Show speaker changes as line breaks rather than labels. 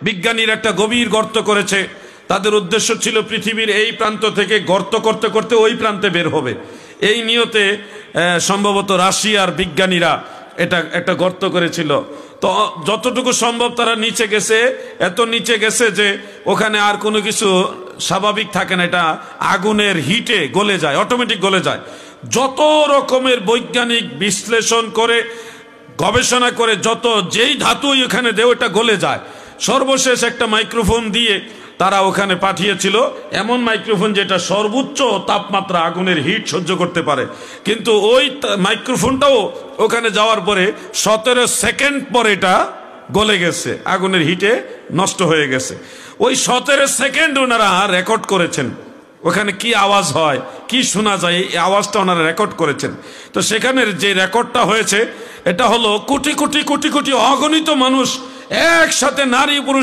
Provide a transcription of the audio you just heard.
বিজ্ঞানীর একটা গভীর গর্ত করেছে। তাদের উদ্দেশ্য ছিল পৃথিবীর এই প্রান্ত থেকে গর্ত করতে করতে ওই প্রান্তে বের হবে, এই নিয়তে সম্ভবত রাশিয়ার বিজ্ঞানীরা এটা একটা গর্ত করেছিল। তো যতটুকু সম্ভব তারা নিচে গেছে, এত নিচে গেছে যে ওখানে আর কোনো কিছু স্বাভাবিক থাকে না, এটা আগুনের হিটে গলে যায়, অটোমেটিক গলে যায়। যত রকমের বৈজ্ঞানিক বিশ্লেষণ করে গবেষণা করে যেই ধাতুই ওখানে দেয় ওটা গলে যায়। সর্বশেষ একটা মাইক্রোফোন দিয়ে তারা ওখানে পাঠিয়েছিল, এমন মাইক্রোফোন যেটা সর্বোচ্চ তাপমাত্রা আগুনের হিট সহ্য করতে পারে। কিন্তু ওই মাইক্রোফোনটাও ওখানে যাওয়ার পরে 17 সেকেন্ড পরে এটা গলে গেছে, আগুনের হিটে নষ্ট হয়ে গেছে। ওই 17 সেকেন্ড ওনারা রেকর্ড করেছেন, ওখানে কি আওয়াজ হয়, কি শোনা যায়, এই আওয়াজটা ওনারা রেকর্ড করেছেন। তো সেখানের যে রেকর্ডটা হয়েছে এটা হলো কোটি কোটি কোটি কোটি অগণিত মানুষ একসাথে, নারী পুরুষ